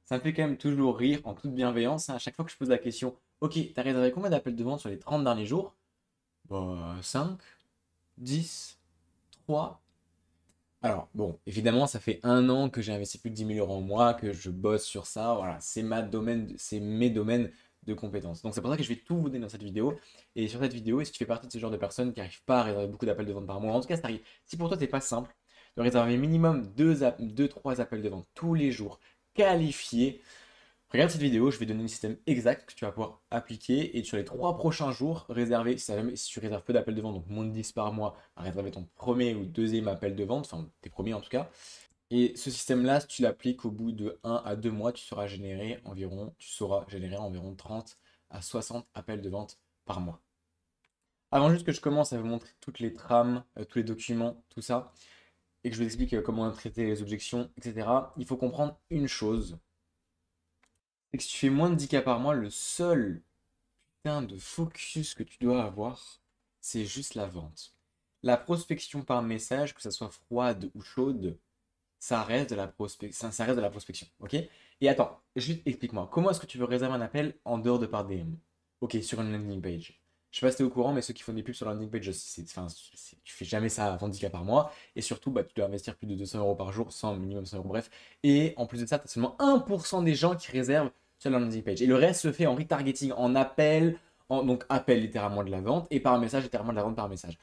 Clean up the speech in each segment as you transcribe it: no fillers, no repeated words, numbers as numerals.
Ça me fait quand même toujours rire en toute bienveillance, hein, à chaque fois que je pose la question, ok, t'as réservé combien d'appels de vente sur les 30 derniers jours? Bah, 5, 10, 3. Alors, bon, évidemment, ça fait un an que j'ai investi plus de 10 000 € en mois, que je bosse sur ça. Voilà, c'est mes domaines de compétences. Donc, c'est pour ça que je vais tout vous donner dans cette vidéo. Et sur cette vidéo, si tu fais partie de ce genre de personnes qui n'arrivent pas à réserver beaucoup d'appels de vente par mois, en tout cas, ça arrive. Si pour toi, c'est pas simple de réserver minimum 2-3 appels de vente tous les jours, qualifiés, regarde cette vidéo, je vais donner le système exact que tu vas pouvoir appliquer et sur les 3 prochains jours, réserver, si tu réserves peu d'appels de vente, donc moins de 10 par mois, à réserver ton premier ou deuxième appel de vente, enfin tes premiers en tout cas. Et ce système-là, si tu l'appliques au bout de 1 à 2 mois, tu sauras générer environ 30 à 60 appels de vente par mois. Avant juste que je commence à vous montrer toutes les trames, tous les documents, tout ça, et que je vous explique comment traiter les objections, etc., il faut comprendre une chose, c'est que si tu fais moins de 10 cas par mois, le seul putain de focus que tu dois avoir, c'est juste la vente. La prospection par message, que ça soit froide ou chaude, ça reste de la ça reste de la prospection, ok? Et attends, juste explique-moi, comment est-ce que tu veux réserver un appel en dehors de par DM? Ok, sur une landing page. Je sais pas si t'es au courant, mais ceux qui font des pubs sur la landing page, tu fais jamais ça avant 10 cas par mois. Et surtout, bah, tu dois investir plus de 200 € par jour, 100 minimum 100 €, bref. Et en plus de ça, tu as seulement 1% des gens qui réservent sur la landing page. Et le reste se fait en retargeting, en appel, donc appel littéralement de la vente, et par message littéralement de la vente par message.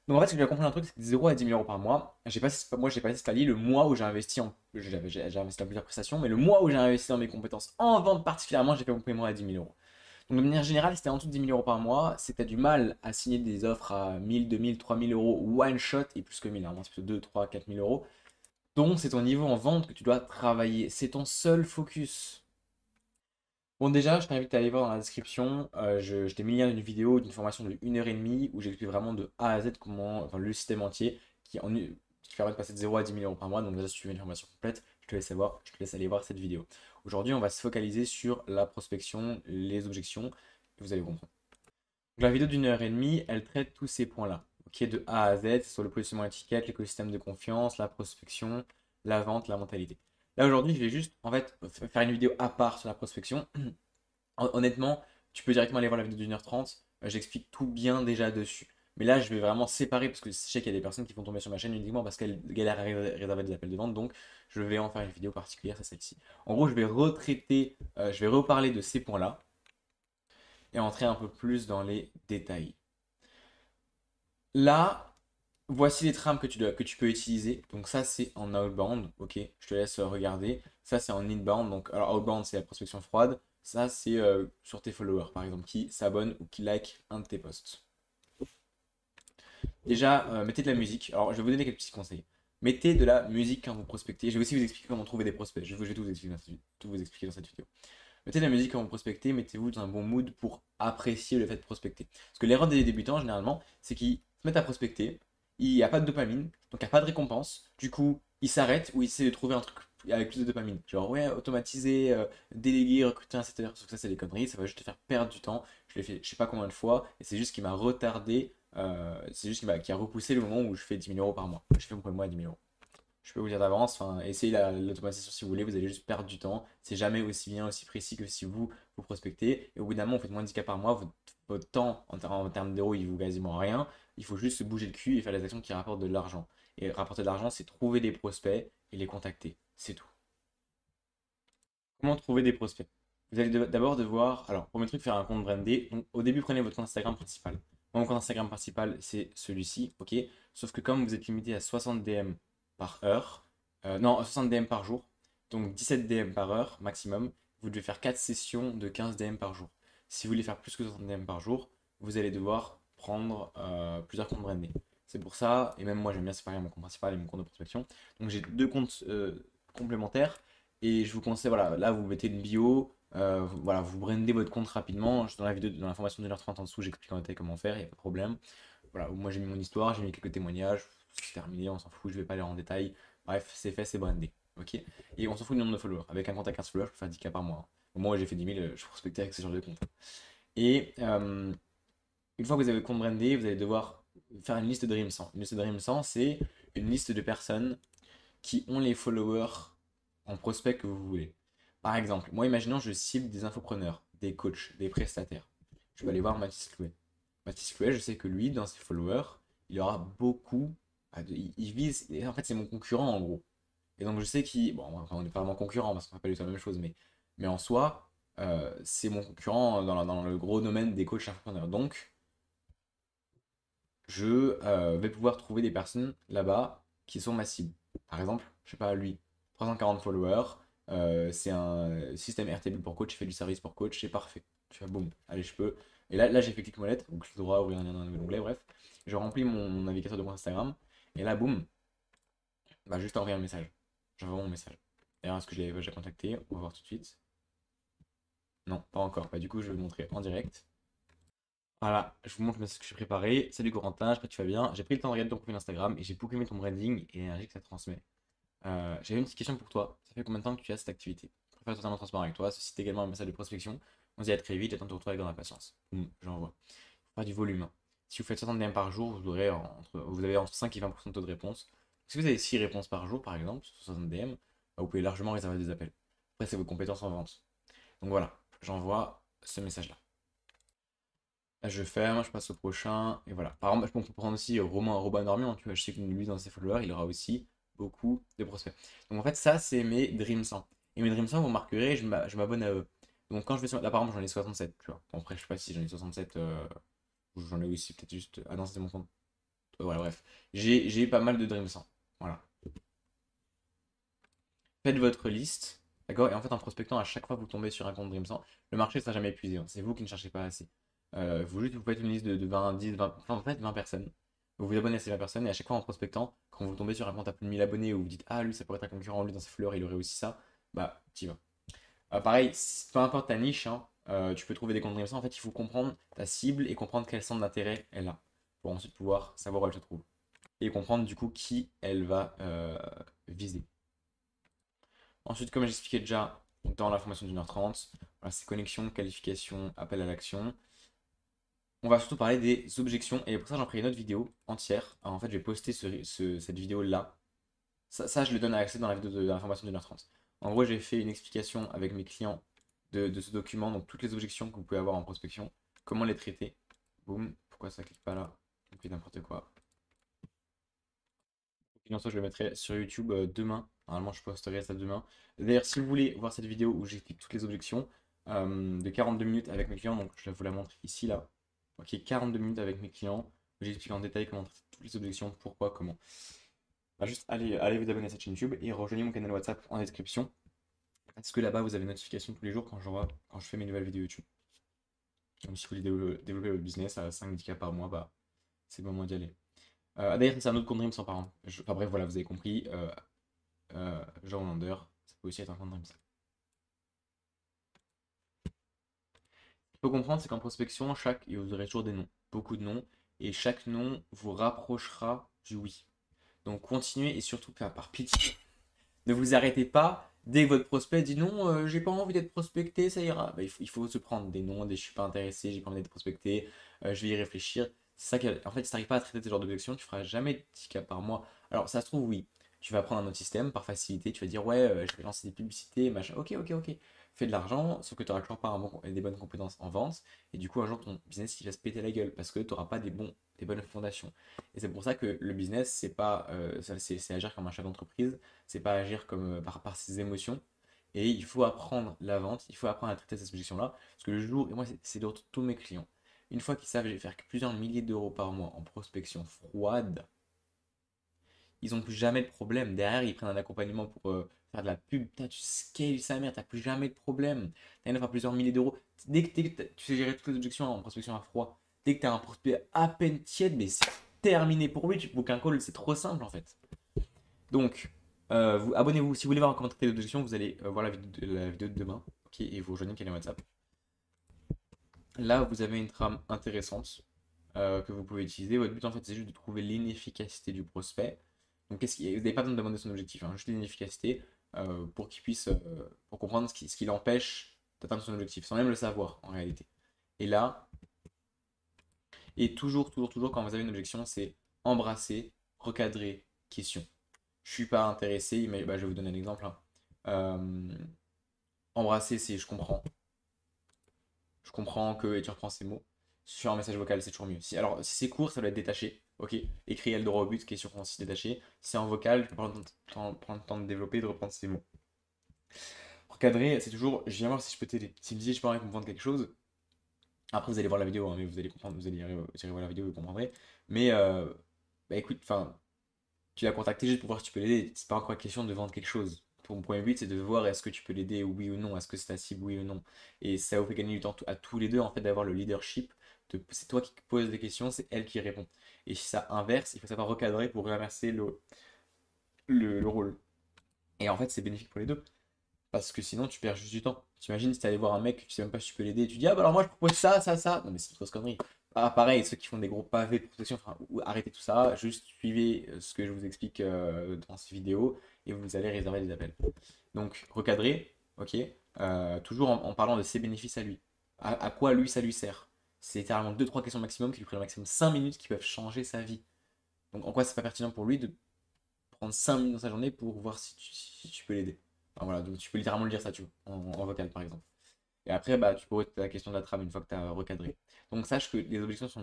Donc en fait, ce que j'ai compris un truc, c'est que de 0 à 10 000 € par mois, j'ai passé ce palier le mois où j'ai investi j'ai investi dans plusieurs prestations, mais le mois où j'ai investi dans mes compétences en vente particulièrement, j'ai fait mon premier mois à 10 000 €. Donc de manière générale, si t'es en dessous de 10 000 € par mois, c'est que t'as du mal à signer des offres à 1000, 2000, 3000 € one shot, et plus que 1000, hein, c'est plutôt 2, 3, 4 000 €. Donc c'est ton niveau en vente que tu dois travailler, c'est ton seul focus. Bon, déjà, je t'invite à aller voir dans la description. Je t'ai mis le lien d'une vidéo, d'une formation de 1 h 30 où j'explique vraiment de A à Z comment, enfin, le système entier qui permet de passer de 0 à 10 000 € par mois. Donc, déjà, si tu veux une formation complète, je te laisse aller voir cette vidéo. Aujourd'hui, on va se focaliser sur la prospection, les objections, et vous allez comprendre. Donc, la vidéo d'1 h 30, elle traite tous ces points-là, ok, de A à Z, sur le positionnement étiquette, l'écosystème de confiance, la prospection, la vente, la mentalité. Là, aujourd'hui, je vais juste, en fait, faire une vidéo à part sur la prospection. Honnêtement, tu peux directement aller voir la vidéo d'1 h 30. J'explique tout bien déjà dessus. Mais là, je vais vraiment séparer parce que je sais qu'il y a des personnes qui vont tomber sur ma chaîne uniquement parce qu'elles galèrent à réserver des appels de vente. Donc, je vais en faire une vidéo particulière, c'est celle-ci. En gros, je vais retraiter, je vais reparler de ces points-là et entrer un peu plus dans les détails. Là, voici les trames que tu peux utiliser. Donc, ça, c'est en outbound. Ok, je te laisse regarder. Ça, c'est en inbound. Donc, alors, outbound, c'est la prospection froide. Ça, c'est sur tes followers, par exemple, qui s'abonnent ou qui like un de tes posts. Déjà, mettez de la musique. Alors, je vais vous donner quelques petits conseils. Mettez de la musique quand vous prospectez. Je vais aussi vous expliquer comment trouver des prospects. Je vais tout vous expliquer tout vous expliquer dans cette vidéo. Mettez de la musique quand vous prospectez. Mettez-vous dans un bon mood pour apprécier le fait de prospecter. Parce que l'erreur des débutants, généralement, c'est qu'ils se mettent à prospecter. Il n'y a pas de dopamine, donc il n'y a pas de récompense. Du coup, ils s'arrêtent ou ils essaient de trouver un truc avec plus de dopamine. Genre, ouais, automatiser, déléguer, recruter un CTR. Sauf que ça, c'est des conneries. Ça va juste te faire perdre du temps. Je l'ai fait je sais pas combien de fois. Et c'est juste qui m'a retardé. C'est juste qui a repoussé le moment où je fais 10 000 € par mois. Je fais mon premier mois à 10 000 €. Je peux vous dire d'avance, enfin, essayez l'automatisation si vous voulez, vous allez juste perdre du temps. C'est jamais aussi bien, aussi précis que si vous prospectez. Et au bout d'un moment, vous faites moins de 10 cas par mois, votre temps en termes d'euros, il vous quasiment rien. Il faut juste se bouger le cul et faire les actions qui rapportent de l'argent. Et rapporter de l'argent, c'est trouver des prospects et les contacter. C'est tout. Comment trouver des prospects? Vous allez d'abord devoir, alors, premier truc, faire un compte brandé. Donc, au début, prenez votre compte Instagram principal. Mon compte Instagram principal, c'est celui-ci, ok? Sauf que comme vous êtes limité à 60 DM par heure, non, 60 DM par jour, donc 17 DM par heure maximum, vous devez faire 4 sessions de 15 DM par jour. Si vous voulez faire plus que 60 DM par jour, vous allez devoir prendre plusieurs comptes brandés. C'est pour ça, et même moi j'aime bien séparer mon compte principal et mon compte de prospection. Donc j'ai deux comptes complémentaires. Et je vous conseille, voilà, là vous mettez une bio, voilà, vous brandez votre compte rapidement. Dans la vidéo, dans la formation de 1 h 30 en dessous, j'explique en détail comment faire, il n'y a pas de problème. Voilà, moi j'ai mis mon histoire, j'ai mis quelques témoignages, c'est terminé, on s'en fout, je vais pas aller en détail. Bref, c'est fait, c'est brandé. Ok. Et on s'en fout du nombre de followers. Avec un compte à 15 followers, je peux faire 10 k par mois, hein. Au moment où j'ai fait 10 000, je prospectais avec ce genre de compte. Et une fois que vous avez le compte brandé, vous allez devoir faire une liste de Dream 100. Une liste de Dream 100, c'est une liste de personnes qui ont les followers en prospect que vous voulez. Par exemple, moi, imaginons, je cible des infopreneurs, des coachs, des prestataires. Je vais aller voir Mathis Clouet. Mathis Clouet, je sais que lui, dans ses followers, il aura beaucoup. Il vise. En fait, c'est mon concurrent, en gros. Et donc, je sais qu'il. Bon, enfin, on n'est pas vraiment concurrent parce qu'on fait pas du tout la même chose, mais en soi, c'est mon concurrent dans le gros domaine des coachs infopreneurs. Donc, je vais pouvoir trouver des personnes là-bas qui sont ma cible. Par exemple, je sais pas, lui, 340 followers, c'est un système Airtable pour coach, il fait du service pour coach, c'est parfait. Tu vois, boum, allez, je peux. Et là j'ai fait clic molette, donc je dois ouvrir un lien dans un nouvel onglet, bref. Je remplis mon navigateur de compte Instagram, et là, boum, bah juste envoyer un message. J'envoie mon message. D'ailleurs, est-ce que j'ai contacté? On va voir tout de suite. Non, pas encore. Bah, du coup, je vais vous montrer en direct. Voilà, je vous montre ce que j'ai préparé. Salut Corentin, j'espère que tu vas bien. J'ai pris le temps de regarder ton profil Instagram et j'ai beaucoup aimé ton branding et l'énergie que ça transmet. J'avais une petite question pour toi. Ça fait combien de temps que tu as cette activité? Je préfère être totalement transparent avec toi. Ceci est également un message de prospection. On se dit à très vite, j'attends ton retour avec grande impatience. J'envoie. Pas du volume, hein. Si vous faites 60 DM par jour, vous avez entre 5 et 20% de taux de réponse. Si vous avez 6 réponses par jour, par exemple, sur 60 DM, bah, vous pouvez largement réserver des appels. Après, c'est vos compétences en vente. Donc voilà, j'envoie ce message-là. Là, je ferme, je passe au prochain, et voilà. Par exemple, on peut prendre aussi Romain, Robin Dormian, tu vois, je sais que lui, dans ses followers, il aura aussi beaucoup de prospects. Donc en fait, ça, c'est mes Dream 100. Et mes Dream 100, vous remarquerez, je m'abonne à eux. Donc quand je vais sur... Là, par exemple, j'en ai 67, tu vois. Bon, après, je sais pas si j'en ai 67, ou j'en ai aussi peut-être juste... Ah non, c'était mon compte. Voilà, bref. J'ai pas mal de Dream 100. Voilà. Faites votre liste, d'accord? Et en fait, en prospectant, à chaque fois que vous tombez sur un compte Dream 100, le marché ne sera jamais épuisé, hein. C'est vous qui ne cherchez pas assez. Vous faites une liste de 20, 10, 20, enfin, vous faites 20 personnes. Vous vous abonnez à ces 20 personnes et à chaque fois en prospectant, quand vous tombez sur un compte à plus de 1000 abonnés ou vous dites ah lui ça pourrait être un concurrent, lui dans ses fleurs il aurait aussi ça, bah t'y vas. Pareil, peu importe ta niche, hein, tu peux trouver des comptes Dream 100. En fait, il faut comprendre ta cible et comprendre quel centre d'intérêt elle a pour ensuite pouvoir savoir où elle se trouve et comprendre du coup qui elle va viser. Ensuite, comme j'expliquais déjà dans la formation d'1h30, voilà, c'est connexion, qualification, appel à l'action. On va surtout parler des objections et pour ça j'en ferai une autre vidéo entière. Alors, en fait, je vais poster cette vidéo-là. Ça, je le donne à accès dans la vidéo de la formation d'1h30. En gros, j'ai fait une explication avec mes clients de ce document, donc toutes les objections que vous pouvez avoir en prospection, comment les traiter. Boum, pourquoi ça clique pas là? Je fais n'importe quoi. En soit, je le mettrai sur YouTube demain. Normalement, je posterai ça demain. D'ailleurs, si vous voulez voir cette vidéo où j'explique toutes les objections de 42 minutes avec mes clients, donc je vous la montre ici, là. Ok, 42 minutes avec mes clients, où j'explique en détail comment traiter toutes les objections, pourquoi, comment. Bah, juste allez vous abonner à cette chaîne YouTube et rejoignez mon canal WhatsApp en description. Parce que là-bas, vous avez une notification tous les jours quand je fais mes nouvelles vidéos YouTube. Donc, si vous voulez développer votre business à 5-10K par mois, bah, c'est le moment d'y aller. D'ailleurs, c'est un autre compte Dream sans parents. Enfin bref, voilà, vous avez compris. Genre Lander, ça peut aussi être un compte Dream. Il faut comprendre, c'est qu'en prospection, et vous aurez toujours des noms, beaucoup de noms, et chaque nom vous rapprochera du oui. Donc continuez et surtout par pitié, ne vous arrêtez pas. Dès que votre prospect dit non, j'ai pas envie d'être prospecté, ça ira. Bah, il faut se prendre des noms, des je suis pas intéressé, j'ai pas envie d'être prospecté, je vais y réfléchir. C'est ça en fait, si t'arrives pas à traiter ce genre d'objection, tu feras jamais 10 cas par mois. Alors ça se trouve, oui, tu vas prendre un autre système par facilité, tu vas dire ouais, je vais lancer des publicités, machin. Ok, ok, ok. Fais de l'argent, sauf que tu n'auras toujours pas des bonnes compétences en vente. Et du coup, un jour, ton business il va se péter la gueule parce que tu n'auras pas des bonnes fondations. Et c'est pour ça que le business, c'est pas, c'est agir comme un chef d'entreprise, c'est pas agir comme par ses émotions. Et il faut apprendre la vente, il faut apprendre à traiter ces objections-là. Parce que le jour, et moi, c'est de tous mes clients, une fois qu'ils savent que je vais faire plusieurs milliers d'euros par mois en prospection froide, ils n'ont plus jamais de problème. Derrière, ils prennent un accompagnement pour faire de la pub. Putain, tu scales sa mère, t'as plus jamais de problème. T'as rien à faire plusieurs milliers d'euros. Dès que tu sais gérer toutes les objections en prospection à froid, dès que tu as un prospect à peine tiède, mais c'est terminé pour lui. Tu book un call, c'est trop simple en fait. Donc, abonnez-vous. Si vous voulez voir comment traiter les objections, vous allez voir la vidéo de demain. Ok, et vous rejoignez quel est WhatsApp. Là, vous avez une trame intéressante que vous pouvez utiliser. Votre but, en fait, c'est juste de trouver l'inefficacité du prospect. Donc, vous n'avez pas besoin de demander son objectif, hein, juste l'inefficacité pour qu'il puisse pour comprendre ce qui l'empêche d'atteindre son objectif, sans même le savoir en réalité. Et là, et toujours, quand vous avez une objection, c'est embrasser, recadrer, question. Je suis pas intéressé, mais bah, je vais vous donner un exemple, hein. embrasser, c'est je comprends. Je comprends que et tu reprends ces mots. Sur un message vocal, c'est toujours mieux. Alors, si c'est court, ça doit être détaché. Ok, écrit elle droit au but, qui est sur aussi détaché. Si c'est en vocal, tu peux prendre le temps de développer, de reprendre ces mots. Recadrer, c'est toujours, je viens voir si je peux t'aider. Si me dis, je peux rien comprendre quelque chose, après vous allez voir la vidéo, hein, mais vous allez comprendre, vous allez voir la vidéo, vous comprendrez. Mais, bah écoute, enfin, tu l'as contacté juste pour voir si tu peux l'aider. C'est pas encore question de vendre quelque chose. Ton premier but, c'est de voir est-ce que tu peux l'aider, oui ou non, est-ce que c'est ta cible, oui ou non. Et ça vous fait gagner du temps à tous les deux, en fait, d'avoir le leadership. C'est toi qui poses des questions, c'est elle qui répond. Et si ça inverse, il faut savoir recadrer pour inverser le rôle. Et en fait, c'est bénéfique pour les deux. Parce que sinon, tu perds juste du temps. T'imagines si t'allais voir un mec, tu sais même pas si tu peux l'aider, et tu dis, ah bah alors moi je propose ça, ça, ça. Non mais c'est une grosse connerie. Ah, pareil, ceux qui font des gros pavés de protection, enfin, arrêtez tout ça, juste suivez ce que je vous explique dans ces vidéos et vous allez réserver des appels. Donc, recadrer, ok, toujours en parlant de ses bénéfices à lui. À quoi lui ça lui sert? C'est littéralement deux trois questions maximum qui lui prennent au maximum 5 minutes qui peuvent changer sa vie. Donc, en quoi c'est pas pertinent pour lui de prendre 5 minutes dans sa journée pour voir si tu peux l'aider. Enfin, voilà, donc tu peux littéralement le dire ça, tu vois, en vocal par exemple. Et après, bah, tu pourrais te poser la question de la trame une fois que tu as recadré. Donc sache que les objections sont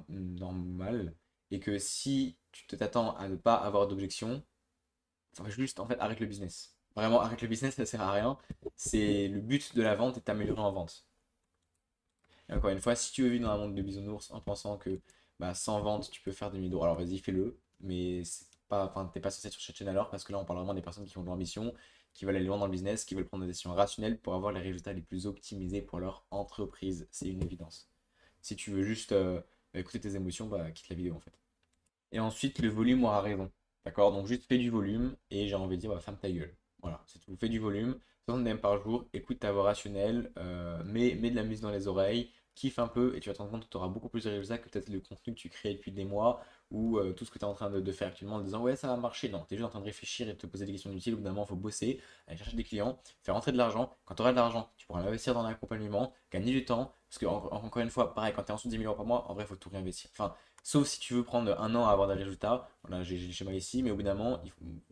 normales et que si tu t'attends à ne pas avoir d'objection, ça va juste en fait arrête le business. Vraiment, arrête le business, ça sert à rien. C'est le but de la vente est de t'améliorer en vente. Et encore une fois, si tu veux vivre dans un monde de bisounours en pensant que bah, sans vente tu peux faire des milliers d'euros, alors vas-y, fais-le. Mais c'est pas, enfin, t'es pas censé être sur cette chaîne alors parce que là on parle vraiment des personnes qui ont de l'ambition, qui veulent aller loin dans le business, qui veulent prendre des décisions rationnelles pour avoir les résultats les plus optimisés pour leur entreprise. C'est une évidence. Si tu veux juste écouter tes émotions, bah quitte la vidéo en fait. Et ensuite, le volume aura raison. D'accord? Donc juste fais du volume et j'ai envie de dire, bah, ferme ta gueule. Voilà, c'est tout. Fais du volume, 60 DM par jour, écoute ta voix rationnelle, mets de la musique dans les oreilles, kiffe un peu et tu vas te rendre compte que tu auras beaucoup plus de résultats que peut-être le contenu que tu crées depuis des mois ou tout ce que tu es en train de faire actuellement en disant ouais ça va marcher. Non, tu es juste en train de réfléchir et de te poser des questions utiles. Au bout d'un moment, il faut bosser, aller chercher des clients, faire rentrer de l'argent. Quand tu auras de l'argent, tu pourras l'investir dans l'accompagnement, gagner du temps. Parce que encore une fois, pareil, quand tu es en dessous de 10 000 euros par mois, en vrai, il faut tout réinvestir. Enfin, sauf si tu veux prendre un an à avoir des résultats. Voilà, j'ai le schéma ici, mais au bout d'un moment,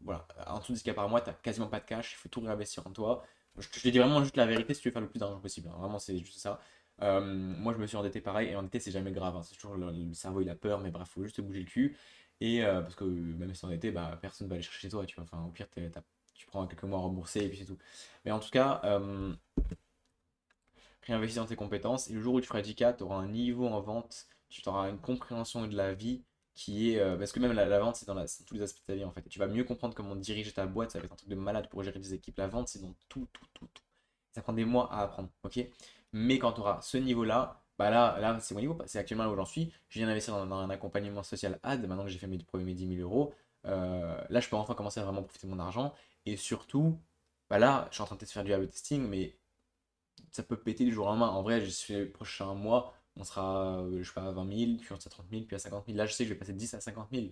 voilà, en dessous de 10K par mois, tu n'as quasiment pas de cash, il faut tout réinvestir en toi. Je te dis vraiment juste la vérité si tu veux faire le plus d'argent possible, hein. Vraiment, c'est juste ça. Moi, je me suis endetté pareil, et endetté, c'est jamais grave, hein. C'est toujours le cerveau, il a peur, mais bref, faut juste bouger le cul. Et parce que même si t'es endetté, bah, personne va aller chercher chez toi, tu vois. Enfin, au pire, tu prends quelques mois à rembourser, et puis c'est tout. Mais en tout cas, réinvestis dans tes compétences et le jour où tu feras 10K, tu auras un niveau en vente, tu auras une compréhension de la vie qui est. Parce que même la vente, c'est c'est dans tous les aspects de ta vie en fait. Et tu vas mieux comprendre comment diriger ta boîte, ça va être un truc de malade pour gérer des équipes. La vente, c'est dans tout, tout, tout, tout. Ça prend des mois à apprendre, ok? Mais quand tu auras ce niveau-là, bah là c'est mon niveau, c'est actuellement là où j'en suis. Je viens d'investir dans un accompagnement social ad, maintenant que j'ai fait mes premiers 10 000 euros. Là, je peux enfin commencer à vraiment profiter de mon argent. Et surtout, bah là, je suis en train de faire du A/B testing, mais ça peut péter du jour au lendemain. En vrai, je suis les prochains mois, on sera, je sais pas, à 20 000, puis on sera à 30 000, puis à 50 000. Là, je sais que je vais passer de 10 à 50 000,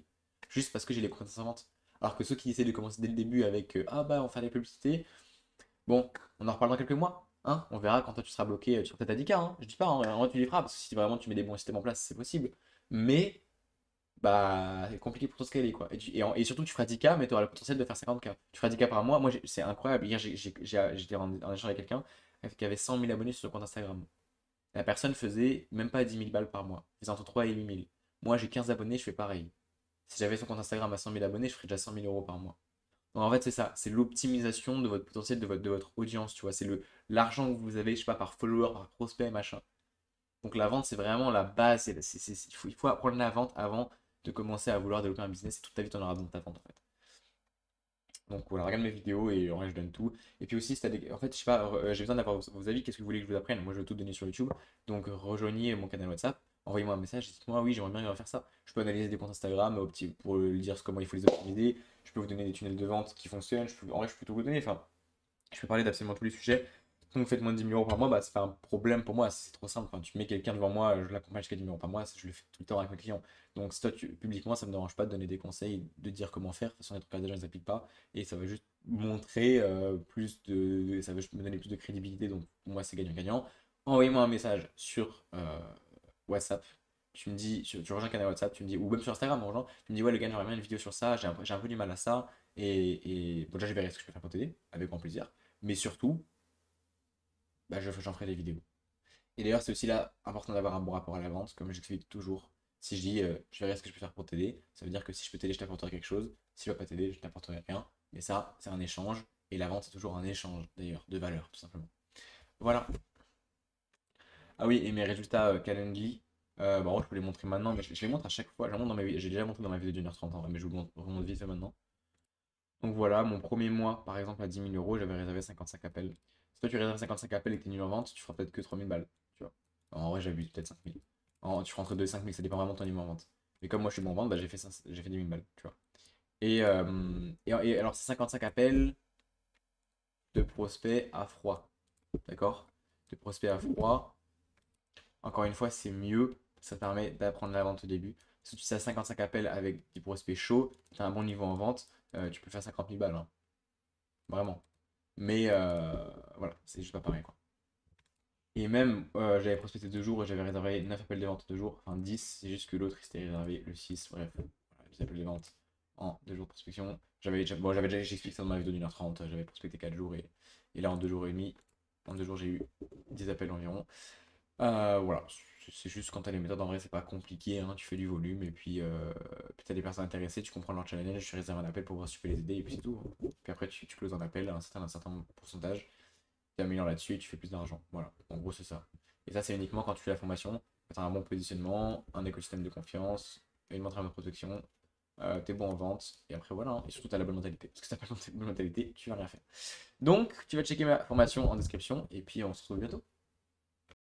juste parce que j'ai les compétences en vente. Alors que ceux qui essaient de commencer dès le début avec ah bah on fait des publicités, bon, on en reparle dans quelques mois. Hein, on verra quand toi tu seras bloqué, tu seras peut-être à 10K, hein, je dis pas, hein, en vrai tu les feras, parce que si vraiment tu mets des bons systèmes en place, c'est possible. Mais bah c'est compliqué pour toi de scaler quoi. Et surtout tu feras 10K, mais tu auras le potentiel de faire 50K. Tu feras 10K par mois, moi c'est incroyable. Hier j'étais en échange avec quelqu'un qui avait 100 000 abonnés sur le compte Instagram. La personne faisait même pas 10 000 balles par mois, elle faisait entre 3 et 8 000. Moi j'ai 15 abonnés, je fais pareil. Si j'avais son compte Instagram à 100 000 abonnés, je ferais déjà 100 000 euros par mois. Donc en fait c'est ça, c'est l'optimisation de votre potentiel, de votre audience, tu vois. C'est l'argent que vous avez, je sais pas, par follower, par prospect, machin. Donc la vente, c'est vraiment la base. Il faut apprendre la vente avant de commencer à vouloir développer un business. Et toute ta vie, tu en auras besoin de ta vente en fait. Donc voilà, regarde mes vidéos et en vrai, je donne tout. Et puis aussi, si t'as en fait, je sais pas, j'ai besoin d'avoir vos avis. Qu'est-ce que vous voulez que je vous apprenne? Moi, je vais tout donner sur YouTube. Donc rejoignez mon canal WhatsApp. Envoyez-moi un message. Dites-moi, oui, j'aimerais bien faire ça. Je peux analyser des comptes Instagram pour lui dire comment il faut les optimiser. Je peux vous donner des tunnels de vente qui fonctionnent. En vrai, je peux tout vous donner. Enfin, je peux parler d'absolument tous les sujets. Donc vous faites moins de 10 000 euros par mois, bah, c'est pas un problème pour moi, c'est trop simple. Enfin, tu mets quelqu'un devant moi, je l'accompagne jusqu'à 10 000 euros par mois, je le fais tout le temps avec mes clients. Donc si toi, publiquement, ça me dérange pas de donner des conseils, de dire comment faire. De toute façon, les trucs déjà, je les applique pas. Et ça va juste montrer ça va juste me donner plus de crédibilité. Donc pour moi, c'est gagnant-gagnant. Envoyez-moi un message sur WhatsApp. Tu me dis, tu rejoins un canal WhatsApp, tu me dis, ou même sur Instagram, en rejoint, tu me dis, ouais, le gars, j'aimerais bien une vidéo sur ça, j'ai un peu du mal à ça. Et bon, déjà, je verrai ce que je peux faire pour t'aider, avec grand plaisir. Mais surtout, bah, j'en ferai des vidéos. Et d'ailleurs, c'est aussi là important d'avoir un bon rapport à la vente, comme j'explique toujours. Si je dis je verrai ce que je peux faire pour t'aider, ça veut dire que si je peux t'aider, je t'apporterai quelque chose. Si je ne peux pas t'aider, je t'apporterai rien. Mais ça, c'est un échange. Et la vente, c'est toujours un échange, d'ailleurs, de valeur, tout simplement. Voilà. Ah oui, et mes résultats Calendly, bon, je peux les montrer maintenant, mais je les montre à chaque fois. Je les montre j'ai déjà montré dans ma vidéo d'1h30, en vrai, mais je vous le remonte vite fait maintenant. Donc voilà, mon premier mois, par exemple, à 10 000 euros, j'avais réservé 55 appels. Si toi tu réserves 55 appels et que t'es nul en vente, tu feras peut-être que 3 000 balles, tu vois. En vrai, j'avais eu peut-être 5 000. Tu feras entre 2 et 5 000, ça dépend vraiment de ton niveau en vente. Mais comme moi je suis bon en vente, bah, j'ai fait 10 000 balles, tu vois. Et alors, c'est 55 appels de prospects à froid, d'accord? De prospects à froid, encore une fois, c'est mieux, ça permet d'apprendre la vente au début. Si tu fais 55 appels avec des prospects chauds, tu as un bon niveau en vente, tu peux faire 50 000 balles, hein. Vraiment. Mais voilà, c'est juste pas pareil, quoi. Et même, j'avais prospecté 2 jours et j'avais réservé 9 appels de vente 2 jours, enfin 10, c'est juste que l'autre il s'était réservé le 6, bref, voilà, 10 appels de vente en 2 jours de prospection. J'avais déjà, j'explique ça dans ma vidéo d'1h30, j'avais prospecté 4 jours et là en 2 jours et demi, en 2 jours j'ai eu 10 appels environ. Voilà, c'est juste quand t'as les méthodes en vrai, c'est pas compliqué, hein, tu fais du volume et puis t'as des personnes intéressées, tu comprends leur challenge, tu réserves un appel pour voir si tu peux les aider et puis c'est tout, hein. Puis après tu closes un appel à un certain pourcentage, tu améliores là-dessus et tu fais plus d'argent. Voilà, en gros c'est ça. Et ça c'est uniquement quand tu fais la formation, tu as un bon positionnement, un écosystème de confiance, une montre de protection, t'es bon en vente et après voilà, hein. Et surtout t'as la bonne mentalité. Parce que si t'as pas la bonne mentalité, tu vas rien faire. Donc tu vas checker ma formation en description et puis on se retrouve bientôt.